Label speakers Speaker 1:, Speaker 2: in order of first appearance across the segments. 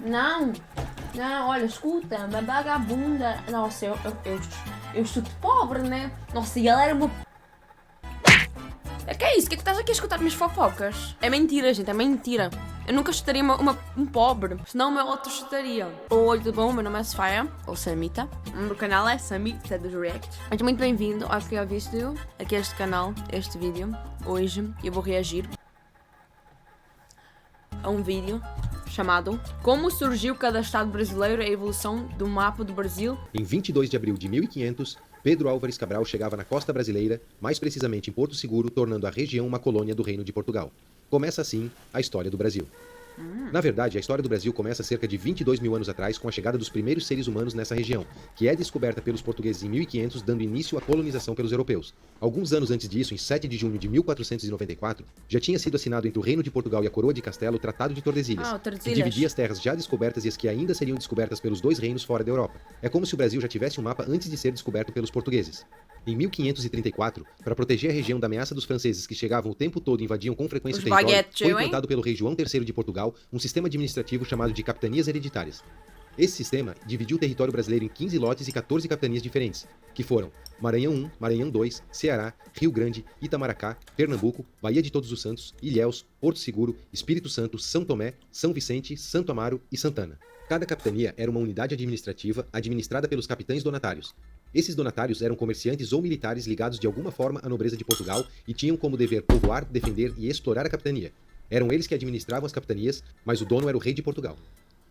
Speaker 1: Não, não, olha, escuta, uma vagabunda. Nossa, eu sou de pobre, né? Nossa, e ela era uma.
Speaker 2: É que é isso? O que é que estás aqui a escutar minhas fofocas? É mentira, gente, é mentira. Eu nunca chutaria um pobre, senão o meu outro chutaria. Oi, tudo bom? Meu nome é Sofia, ou Samita. O meu canal é Samita dos React. Mas muito bem-vindo ao que eu visto aqui a este canal, este vídeo. Hoje eu vou reagir a um vídeo chamado Como surgiu cada estado brasileiro e a evolução do mapa do Brasil.
Speaker 3: Em 22 de abril de 1500, Pedro Álvares Cabral chegava na costa brasileira, mais precisamente em Porto Seguro, tornando a região uma colônia do Reino de Portugal. Começa assim a história do Brasil. Na verdade, a história do Brasil começa cerca de 22 mil anos atrás com a chegada dos primeiros seres humanos nessa região, que é descoberta pelos portugueses em 1500, dando início à colonização pelos europeus. Alguns anos antes disso, em 7 de junho de 1494, já tinha sido assinado entre o Reino de Portugal e a Coroa de Castelo o Tratado de Tordesilhas, que dividia as terras já descobertas e as que ainda seriam descobertas pelos dois reinos fora da Europa. É como se o Brasil já tivesse um mapa antes de ser descoberto pelos portugueses. Em 1534, para proteger a região da ameaça dos franceses que chegavam o tempo todo e invadiam com frequência o território, foi implantado pelo rei João III de Portugal um sistema administrativo chamado de capitanias hereditárias. Esse sistema dividiu o território brasileiro em 15 lotes e 14 capitanias diferentes, que foram Maranhão I, Maranhão II, Ceará, Rio Grande, Itamaracá, Pernambuco, Baía de Todos os Santos, Ilhéus, Porto Seguro, Espírito Santo, São Tomé, São Vicente, Santo Amaro e Santana. Cada capitania era uma unidade administrativa administrada pelos capitães donatários. Esses donatários eram comerciantes ou militares ligados de alguma forma à nobreza de Portugal e tinham como dever povoar, defender e explorar a capitania. Eram eles que administravam as capitanias, mas o dono era o rei de Portugal.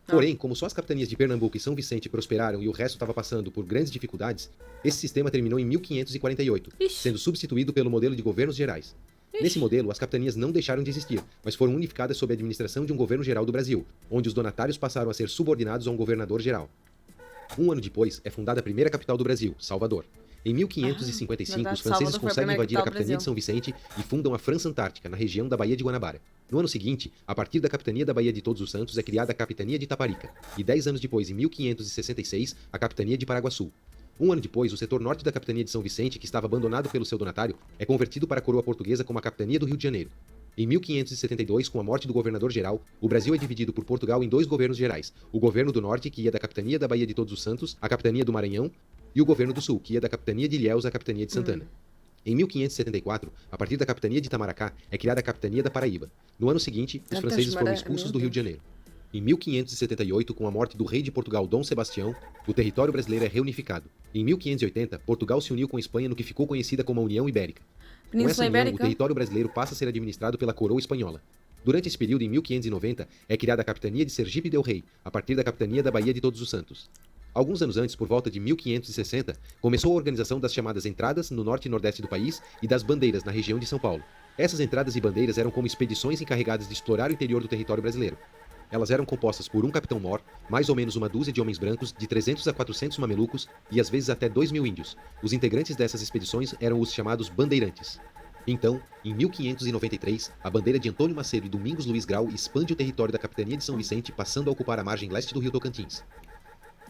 Speaker 3: Porém, como só as capitanias de Pernambuco e São Vicente prosperaram e o resto estava passando por grandes dificuldades, esse sistema terminou em 1548, sendo substituído pelo modelo de governos gerais. Nesse modelo, as capitanias não deixaram de existir, mas foram unificadas sob a administração de um governo geral do Brasil, onde os donatários passaram a ser subordinados a um governador geral. Um ano depois, é fundada a primeira capital do Brasil, Salvador. Em 1555, os franceses conseguem invadir a capitania de São Vicente e fundam a França Antártica, na região da Baía de Guanabara. No ano seguinte, a partir da capitania da Baía de Todos os Santos, é criada a capitania de Itaparica, e 10 anos depois, em 1566, a capitania de Paraguaçu. Um ano depois, o setor norte da capitania de São Vicente, que estava abandonado pelo seu donatário, é convertido para a coroa portuguesa como a capitania do Rio de Janeiro. Em 1572, com a morte do governador-geral, o Brasil é dividido por Portugal em dois governos gerais, o governo do norte, que ia da capitania da Baía de Todos os Santos, à capitania do Maranhão, e o governo do sul, que ia da capitania de Ilhéus à capitania de Santana. Em 1574, a partir da capitania de Itamaracá, é criada a capitania da Paraíba. No ano seguinte, os franceses foram expulsos do Rio de Janeiro. Em 1578, com a morte do rei de Portugal Dom Sebastião, o território brasileiro é reunificado. Em 1580, Portugal se uniu com a Espanha no que ficou conhecida como a União Ibérica. Com essa união, o território brasileiro passa a ser administrado pela coroa espanhola. Durante esse período, em 1590, é criada a capitania de Sergipe del Rei, a partir da capitania da Baía de Todos os Santos. Alguns anos antes, por volta de 1560, começou a organização das chamadas entradas no norte e nordeste do país e das bandeiras na região de São Paulo. Essas entradas e bandeiras eram como expedições encarregadas de explorar o interior do território brasileiro. Elas eram compostas por um capitão-mor, mais ou menos uma dúzia de homens brancos, de 300 a 400 mamelucos e às vezes até 2.000 índios. Os integrantes dessas expedições eram os chamados bandeirantes. Então, em 1593, a bandeira de Antônio Macedo e Domingos Luiz Grau expande o território da capitania de São Vicente, passando a ocupar a margem leste do rio Tocantins.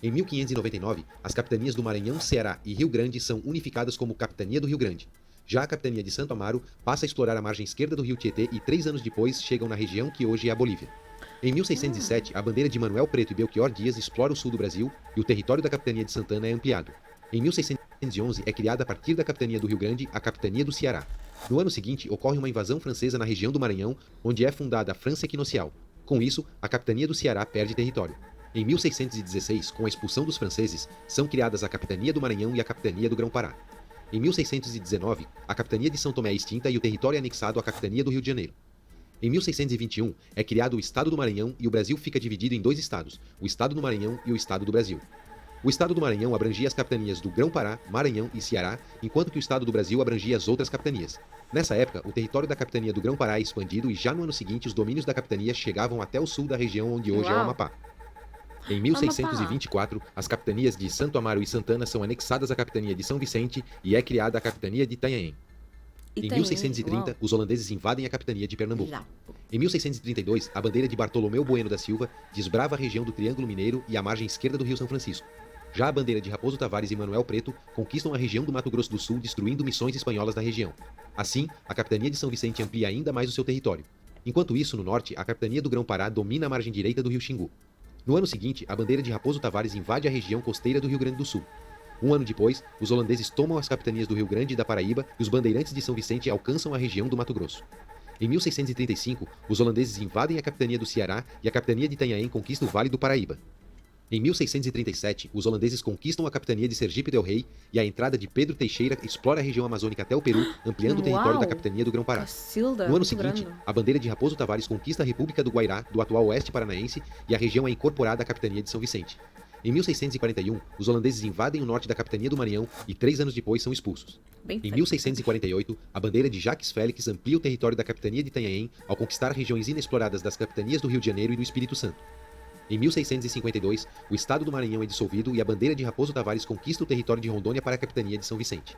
Speaker 3: Em 1599, as capitanias do Maranhão, Ceará e Rio Grande são unificadas como Capitania do Rio Grande. Já a capitania de Santo Amaro passa a explorar a margem esquerda do rio Tietê e 3 anos depois chegam na região que hoje é a Bolívia. Em 1607, a bandeira de Manuel Preto e Belchior Dias explora o sul do Brasil e o território da capitania de Santana é ampliado. Em 1611, é criada a partir da capitania do Rio Grande a capitania do Ceará. No ano seguinte, ocorre uma invasão francesa na região do Maranhão, onde é fundada a França Equinocial. Com isso, a capitania do Ceará perde território. Em 1616, com a expulsão dos franceses, são criadas a capitania do Maranhão e a capitania do Grão-Pará. Em 1619, a capitania de São Tomé é extinta e o território é anexado à capitania do Rio de Janeiro. Em 1621, é criado o Estado do Maranhão e o Brasil fica dividido em dois estados, o Estado do Maranhão e o Estado do Brasil. O Estado do Maranhão abrangia as capitanias do Grão-Pará, Maranhão e Ceará, enquanto que o Estado do Brasil abrangia as outras capitanias. Nessa época, o território da capitania do Grão-Pará é expandido e já no ano seguinte os domínios da capitania chegavam até o sul da região onde hoje é o Amapá. Em 1624, as capitanias de Santo Amaro e Santana são anexadas à capitania de São Vicente e é criada a capitania de Itanhaém. Em 1630, os holandeses invadem a capitania de Pernambuco. Em 1632, a bandeira de Bartolomeu Bueno da Silva desbrava a região do Triângulo Mineiro e a margem esquerda do Rio São Francisco. Já a bandeira de Raposo Tavares e Manuel Preto conquistam a região do Mato Grosso do Sul, destruindo missões espanholas da região. Assim, a capitania de São Vicente amplia ainda mais o seu território. Enquanto isso, no norte, a capitania do Grão-Pará domina a margem direita do rio Xingu. No ano seguinte, a bandeira de Raposo Tavares invade a região costeira do Rio Grande do Sul. Um ano depois, os holandeses tomam as capitanias do Rio Grande e da Paraíba e os bandeirantes de São Vicente alcançam a região do Mato Grosso. Em 1635, os holandeses invadem a capitania do Ceará e a capitania de Itanhaém conquista o Vale do Paraíba. Em 1637, os holandeses conquistam a capitania de Sergipe del Rei e a entrada de Pedro Teixeira explora a região amazônica até o Peru, ampliando o território
Speaker 2: Uau!
Speaker 3: da capitania do Grão-Pará.
Speaker 2: Cacilda,
Speaker 3: No ano
Speaker 2: muito
Speaker 3: seguinte,
Speaker 2: grande.
Speaker 3: a bandeira de Raposo Tavares conquista a República do Guairá, do atual Oeste Paranaense, e a região é incorporada à capitania de São Vicente. Em 1641, os holandeses invadem o norte da capitania do Maranhão e 3 anos depois são expulsos.
Speaker 2: Bem
Speaker 3: Em
Speaker 2: feito.
Speaker 3: 1648, a bandeira de Jacques Félix amplia o território da capitania de Itanhaém ao conquistar regiões inexploradas das capitanias do Rio de Janeiro e do Espírito Santo. Em 1652, o estado do Maranhão é dissolvido e a bandeira de Raposo Tavares conquista o território de Rondônia para a capitania de São Vicente.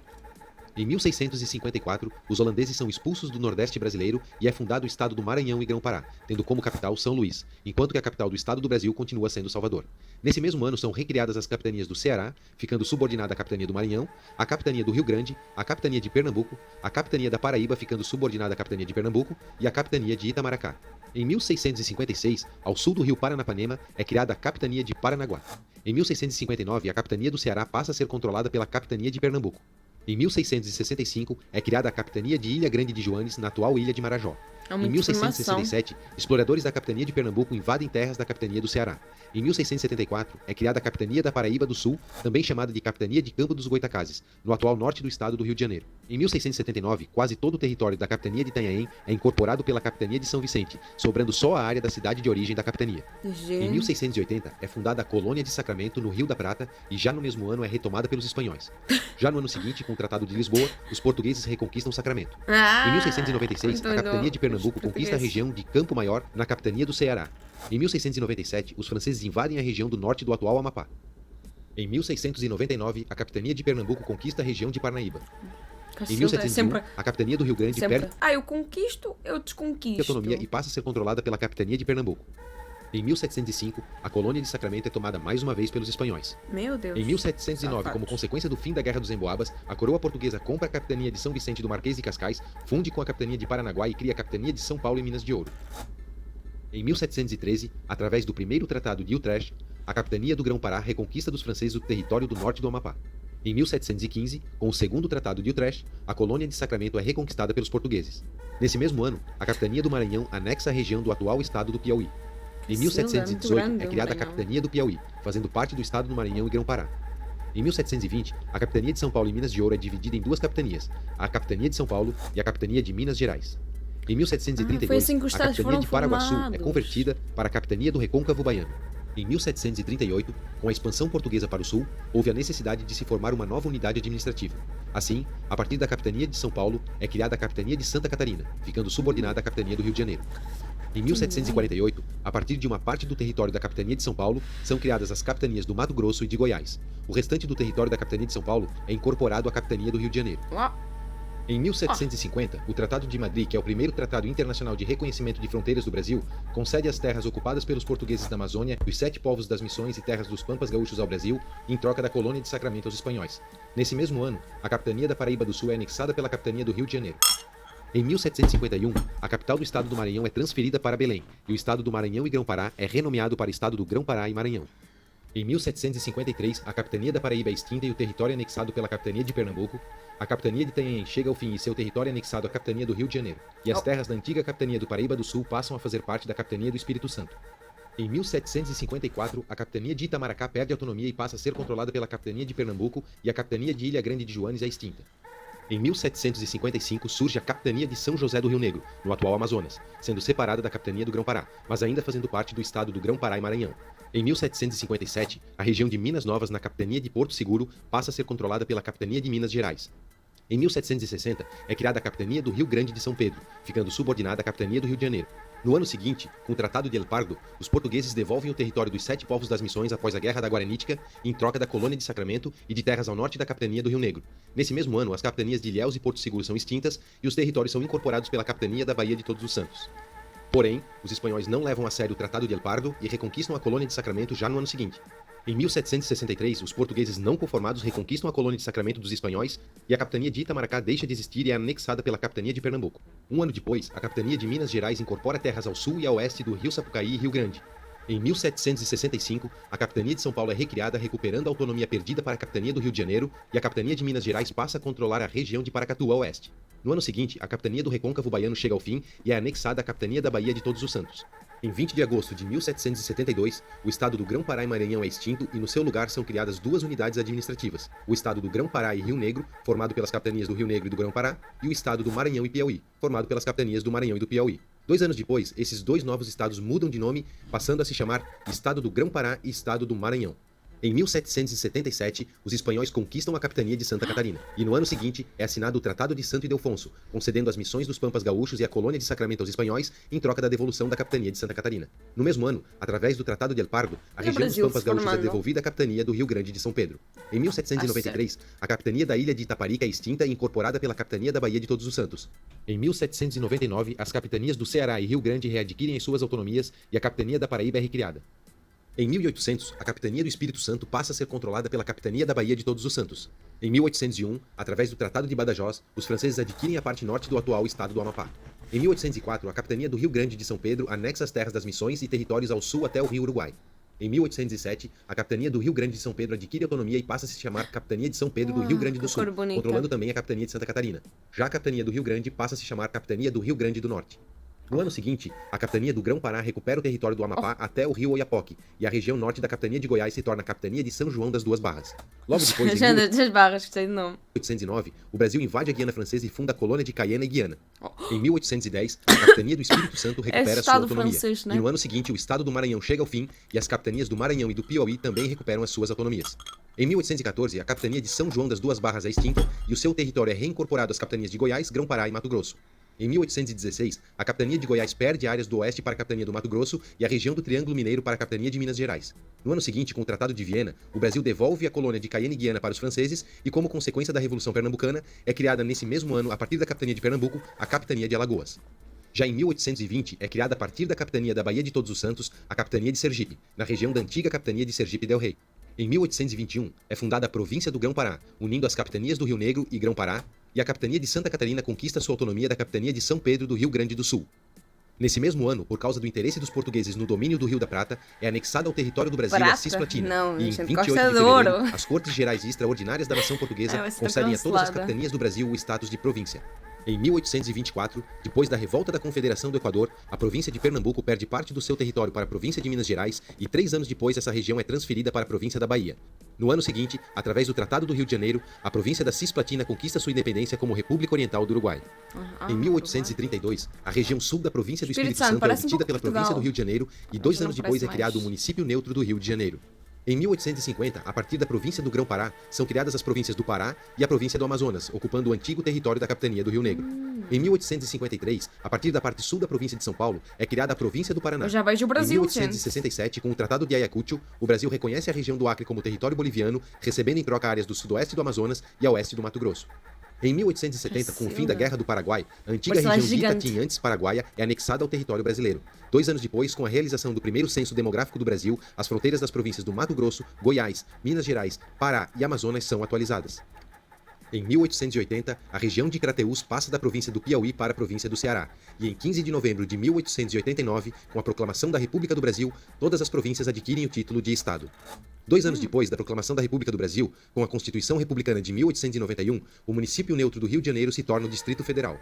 Speaker 3: Em 1654, os holandeses são expulsos do Nordeste brasileiro e é fundado o estado do Maranhão e Grão-Pará, tendo como capital São Luís, enquanto que a capital do estado do Brasil continua sendo Salvador. Nesse mesmo ano são recriadas as capitanias do Ceará, ficando subordinada à capitania do Maranhão, a capitania do Rio Grande, a capitania de Pernambuco, a capitania da Paraíba ficando subordinada à capitania de Pernambuco e a capitania de Itamaracá. Em 1656, ao sul do rio Paranapanema, é criada a capitania de Paranaguá. Em 1659, a capitania do Ceará passa a ser controlada pela capitania de Pernambuco. Em 1665, é criada a capitania de Ilha Grande de Joanes, na atual ilha de Marajó.
Speaker 2: É
Speaker 3: Em
Speaker 2: muita informação.
Speaker 3: 1667, exploradores da capitania de Pernambuco invadem terras da capitania do Ceará. Em 1674, é criada a capitania da Paraíba do Sul, também chamada de capitania de Campo dos Goitacazes, no atual norte do estado do Rio de Janeiro. Em 1679, quase todo o território da capitania de Itanhaém é incorporado pela capitania de São Vicente, sobrando só a área da cidade de origem da capitania. Em
Speaker 2: Gente,
Speaker 3: 1680, é fundada a colônia de Sacramento, no Rio da Prata, e já no mesmo ano é retomada pelos espanhóis. Já no ano seguinte, com o Tratado de Lisboa, os portugueses reconquistam Sacramento. Em 1696, a capitania de Pernambuco conquista a região de Campo Maior, na capitania do Ceará. Em 1697, os franceses invadem a região do norte do atual Amapá. Em 1699, a capitania de Pernambuco conquista a região de Parnaíba. Em
Speaker 2: Cacilda,
Speaker 3: 1701,
Speaker 2: sempre,
Speaker 3: a capitania do Rio Grande
Speaker 2: sempre.
Speaker 3: perde
Speaker 2: Ah, eu conquisto, eu
Speaker 3: a
Speaker 2: desconquisto.
Speaker 3: autonomia e passa a ser controlada pela capitania de Pernambuco. Em 1705, a colônia de Sacramento é tomada mais uma vez pelos espanhóis.
Speaker 2: Meu Deus.
Speaker 3: Em 1709,
Speaker 2: Safados.
Speaker 3: como consequência do fim da Guerra dos Emboabas, a coroa portuguesa compra a capitania de São Vicente do Marquês de Cascais, funde com a capitania de Paranaguá e cria a capitania de São Paulo e Minas de Ouro. Em 1713, através do primeiro Tratado de Utrecht, a capitania do Grão-Pará reconquista dos franceses o território do norte do Amapá. Em 1715, com o segundo Tratado de Utrecht, a colônia de Sacramento é reconquistada pelos portugueses. Nesse mesmo ano, a capitania do Maranhão anexa a região do atual estado do Piauí. Em
Speaker 2: Cacilda,
Speaker 3: 1718,
Speaker 2: muito grande
Speaker 3: é
Speaker 2: o
Speaker 3: criada a
Speaker 2: Maranhão.
Speaker 3: capitania do Piauí, fazendo parte do estado do Maranhão e Grão-Pará. Em 1720, a capitania de São Paulo e Minas de Ouro é dividida em duas capitanias, a capitania de São Paulo e a capitania de Minas Gerais. Em 1732,
Speaker 2: foi assim que os
Speaker 3: a
Speaker 2: estados
Speaker 3: capitania de
Speaker 2: foram
Speaker 3: Paraguaçu é
Speaker 2: formados.
Speaker 3: convertida para a capitania do Recôncavo Baiano. Em 1738, com a expansão portuguesa para o sul, houve a necessidade de se formar uma nova unidade administrativa. Assim, a partir da capitania de São Paulo, é criada a capitania de Santa Catarina, ficando subordinada à capitania do Rio de Janeiro. Em 1748, a partir de uma parte do território da capitania de São Paulo, são criadas as capitanias do Mato Grosso e de Goiás. O restante do território da capitania de São Paulo é incorporado à capitania do Rio de Janeiro.
Speaker 2: Uau.
Speaker 3: Em 1750, o Tratado de Madrid, que é o primeiro tratado internacional de reconhecimento de fronteiras do Brasil, concede as terras ocupadas pelos portugueses da Amazônia, os 7 povos das Missões e terras dos Pampas Gaúchos ao Brasil, em troca da colônia de Sacramento aos espanhóis. Nesse mesmo ano, a capitania da Paraíba do Sul é anexada pela capitania do Rio de Janeiro. Em 1751, a capital do estado do Maranhão é transferida para Belém, e o estado do Maranhão e Grão-Pará é renomeado para estado do Grão-Pará e Maranhão. Em 1753, a capitania da Paraíba é extinta e o território é anexado pela capitania de Pernambuco. A capitania de Itanhaém chega ao fim e seu território é anexado à capitania do Rio de Janeiro, e as terras da antiga capitania do Paraíba do Sul passam a fazer parte da capitania do Espírito Santo. Em 1754, a capitania de Itamaracá perde autonomia e passa a ser controlada pela capitania de Pernambuco, e a capitania de Ilha Grande de Joanes é extinta. Em 1755 surge a capitania de São José do Rio Negro, no atual Amazonas, sendo separada da capitania do Grão-Pará, mas ainda fazendo parte do estado do Grão-Pará e Maranhão. Em 1757, a região de Minas Novas, na capitania de Porto Seguro, passa a ser controlada pela capitania de Minas Gerais. Em 1760, é criada a capitania do Rio Grande de São Pedro, ficando subordinada à capitania do Rio de Janeiro. No ano seguinte, com o Tratado de El Pardo, os portugueses devolvem o território dos 7 povos das Missões após a Guerra da Guaranítica, em troca da colônia de Sacramento e de terras ao norte da capitania do Rio Negro. Nesse mesmo ano, as capitanias de Ilhéus e Porto Seguro são extintas e os territórios são incorporados pela capitania da Baía de Todos os Santos. Porém, os espanhóis não levam a sério o Tratado de El Pardo e reconquistam a colônia de Sacramento já no ano seguinte. Em 1763, os portugueses não conformados reconquistam a colônia de Sacramento dos espanhóis e a capitania de Itamaracá deixa de existir e é anexada pela capitania de Pernambuco. Um ano depois, a capitania de Minas Gerais incorpora terras ao sul e a oeste do Rio Sapucaí e Rio Grande. Em 1765, a capitania de São Paulo é recriada, recuperando a autonomia perdida para a capitania do Rio de Janeiro, e a capitania de Minas Gerais passa a controlar a região de Paracatu a oeste. No ano seguinte, a capitania do Recôncavo Baiano chega ao fim e é anexada à capitania da Baía de Todos os Santos. Em 20 de agosto de 1772, o estado do Grão-Pará e Maranhão é extinto e no seu lugar são criadas duas unidades administrativas, o estado do Grão-Pará e Rio Negro, formado pelas capitanias do Rio Negro e do Grão-Pará, e o estado do Maranhão e Piauí, formado pelas capitanias do Maranhão e do Piauí. 2 anos depois, esses dois novos estados mudam de nome, passando a se chamar Estado do Grão-Pará e Estado do Maranhão. Em 1777, os espanhóis conquistam a capitania de Santa Catarina, e no ano seguinte é assinado o Tratado de Santo Ildefonso, concedendo as missões dos Pampas Gaúchos e a colônia de Sacramento aos espanhóis em troca da devolução da capitania de Santa Catarina. No mesmo ano, através do Tratado de El Pardo, a região dos Pampas Gaúchos é devolvida à capitania do Rio Grande de São Pedro. Em 1793, a capitania da ilha de Itaparica é extinta e incorporada pela capitania da Baía de Todos os Santos. Em 1799, as capitanias do Ceará e Rio Grande readquirem as suas autonomias e a capitania da Paraíba é recriada. Em 1800, a capitania do Espírito Santo passa a ser controlada pela capitania da Baía de Todos os Santos. Em 1801, através do Tratado de Badajoz, os franceses adquirem a parte norte do atual estado do Amapá. Em 1804, a capitania do Rio Grande de São Pedro anexa as terras das Missões e territórios ao sul até o Rio Uruguai. Em 1807, a capitania do Rio Grande de São Pedro adquire autonomia e passa a se chamar Capitania de São Pedro do Rio Grande do Sul, controlando também a capitania de Santa Catarina. Já a capitania do Rio Grande passa a se chamar Capitania do Rio Grande do Norte. No ano seguinte, a capitania do Grão-Pará recupera o território do Amapá até o rio Oiapoque, e a região norte da capitania de Goiás se torna a capitania de São João das Duas Barras. Logo depois, em
Speaker 2: das Barras, gostei do nome.
Speaker 3: 1809, o Brasil invade a Guiana Francesa e funda a colônia de Cayena e Guiana. Em 1810, a capitania do Espírito Santo recupera sua autonomia.
Speaker 2: Francês, né?
Speaker 3: E no ano seguinte, o estado do Maranhão chega ao fim e as capitanias do Maranhão e do Piauí também recuperam as suas autonomias. Em 1814, a capitania de São João das Duas Barras é extinta e o seu território é reincorporado às capitanias de Goiás, Grão-Pará e Mato Grosso. Em 1816, a capitania de Goiás perde áreas do oeste para a capitania do Mato Grosso e a região do Triângulo Mineiro para a capitania de Minas Gerais. No ano seguinte, com o Tratado de Viena, o Brasil devolve a colônia de Cayena e Guiana para os franceses e, como consequência da Revolução Pernambucana, é criada nesse mesmo ano, a partir da capitania de Pernambuco, a capitania de Alagoas. Já em 1820, é criada a partir da capitania da Baía de Todos os Santos, a capitania de Sergipe, na região da antiga capitania de Sergipe del Rei. Em 1821, é fundada a província do Grão-Pará, unindo as capitanias do Rio Negro e Grão-Pará, e a capitania de Santa Catarina conquista sua autonomia da capitania de São Pedro do Rio Grande do Sul. Nesse mesmo ano, por causa do interesse dos portugueses no domínio do Rio da Prata, é anexada ao território do Brasil a Cisplatina.
Speaker 2: Não,
Speaker 3: E em
Speaker 2: gente,
Speaker 3: 28 de
Speaker 2: Costa de
Speaker 3: fevereiro,
Speaker 2: Ouro.
Speaker 3: as Cortes Gerais e Extraordinárias da Nação Portuguesa
Speaker 2: vai ser
Speaker 3: concedem a todas as
Speaker 2: cancelada.
Speaker 3: capitanias do Brasil o status de província. Em 1824, depois da revolta da Confederação do Equador, a província de Pernambuco perde parte do seu território para a província de Minas Gerais e 3 anos depois essa região é transferida para a província da Bahia. No ano seguinte, através do Tratado do Rio de Janeiro, a província da Cisplatina conquista sua independência como República Oriental do Uruguai. Em 1832, a região sul da província do Espírito Santo é
Speaker 2: parece um
Speaker 3: obtida
Speaker 2: pouco
Speaker 3: pela
Speaker 2: Portugal.
Speaker 3: província do Rio de Janeiro e 2
Speaker 2: não
Speaker 3: anos depois é
Speaker 2: parece
Speaker 3: criado o
Speaker 2: mais.
Speaker 3: município neutro do Rio de Janeiro. Em 1850, a partir da província do Grão-Pará, são criadas as províncias do Pará e a província do Amazonas, ocupando o antigo território da capitania do Rio Negro. Em 1853, a partir da parte sul da província de São Paulo, é criada a província do Paraná.
Speaker 2: Eu já vejo o Brasil,
Speaker 3: Em 1867, com o Tratado de Ayacucho, o Brasil reconhece a região do Acre como território boliviano, recebendo em troca áreas do sudoeste do Amazonas e a oeste do Mato Grosso. Em 1870, com o fim da Guerra do Paraguai, a antiga
Speaker 2: Parece uma
Speaker 3: região de
Speaker 2: gigante.
Speaker 3: Itatim, antes paraguaia, é anexada ao território brasileiro. 2 anos depois, com a realização do primeiro censo demográfico do Brasil, as fronteiras das províncias do Mato Grosso, Goiás, Minas Gerais, Pará e Amazonas são atualizadas. Em 1880, a região de Crateús passa da província do Piauí para a província do Ceará, e em 15 de novembro de 1889, com a proclamação da República do Brasil, todas as províncias adquirem o título de Estado. 2 anos depois da proclamação da República do Brasil, com a Constituição Republicana de 1891, o município neutro do Rio de Janeiro se torna o Distrito Federal.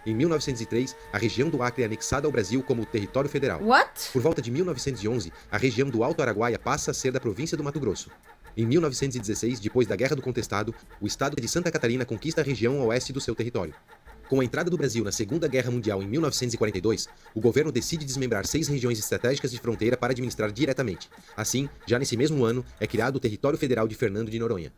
Speaker 3: Em 1903, a região do Acre é anexada ao Brasil como território federal.
Speaker 2: What?
Speaker 3: Por volta de 1911, a região do Alto Araguaia passa a ser da província do Mato Grosso. Em 1916, depois da Guerra do Contestado, o estado de Santa Catarina conquista a região a oeste do seu território. Com a entrada do Brasil na Segunda Guerra Mundial em 1942, o governo decide desmembrar 6 regiões estratégicas de fronteira para administrar diretamente. Assim, já nesse mesmo ano, é criado o Território Federal de Fernando de Noronha.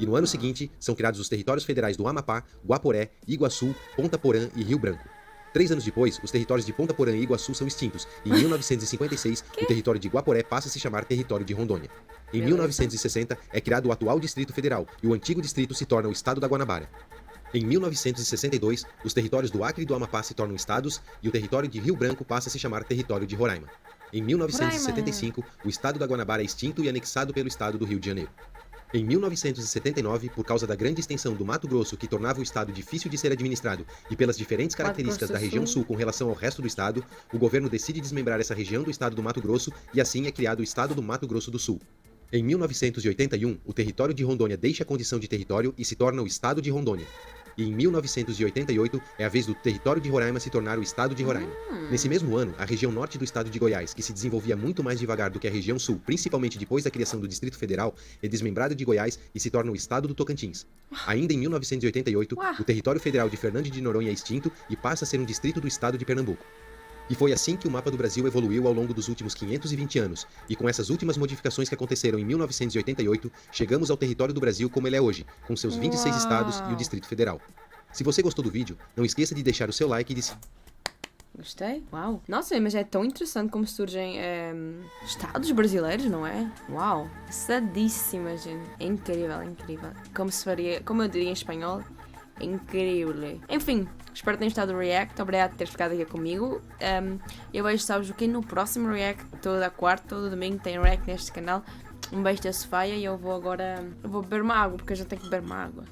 Speaker 3: E no ano seguinte, são criados os territórios federais do Amapá, Guaporé, Iguaçu, Ponta Porã e Rio Branco. 3 anos depois, os territórios de Ponta Porã e Iguaçu são extintos, e em 1956, o território de Guaporé passa a se chamar Território de Rondônia. Em 1960, é criado o atual Distrito Federal, e o antigo distrito se torna o Estado da Guanabara. Em 1962, os territórios do Acre e do Amapá se tornam estados, e o território de Rio Branco passa a se chamar Território de Roraima. Em 1975, o Estado da Guanabara é extinto e anexado pelo Estado do Rio de Janeiro. Em 1979, por causa da grande extensão do Mato Grosso que tornava o estado difícil de ser administrado e pelas diferentes características da região sul com relação ao resto do estado, o governo decide desmembrar essa região do estado do Mato Grosso e assim é criado o estado do Mato Grosso do Sul. Em 1981, o território de Rondônia deixa a condição de território e se torna o estado de Rondônia. E em 1988 é a vez do território de Roraima se tornar o estado de Roraima. Nesse mesmo ano, a região norte do estado de Goiás, que se desenvolvia muito mais devagar do que a região sul, principalmente depois da criação do Distrito Federal, é desmembrada de Goiás e se torna o estado do Tocantins. Ainda em 1988, o território federal de Fernando de Noronha é extinto e passa a ser um distrito do estado de Pernambuco. E foi assim que o mapa do Brasil evoluiu ao longo dos últimos 520 anos, e com essas últimas modificações que aconteceram em 1988, chegamos ao território do Brasil como ele é hoje, com seus 26 estados e o Distrito Federal. Se você gostou do vídeo, não esqueça de deixar o seu like e de...
Speaker 2: Gostei? Uau. Nossa, mas é tão interessante como surgem estados brasileiros, não é? Uau. Sadíssima, gente. É incrível, incrível. Como se faria, como eu diria em espanhol, incrível. Enfim, espero que tenham estado no React. Obrigado por ter ficado aqui comigo. Eu vejo, sabes o que? No próximo React, toda quarta, todo domingo tem React neste canal. Um beijo da Sofia e eu vou agora... Eu vou beber uma água, porque eu já tenho que beber uma água.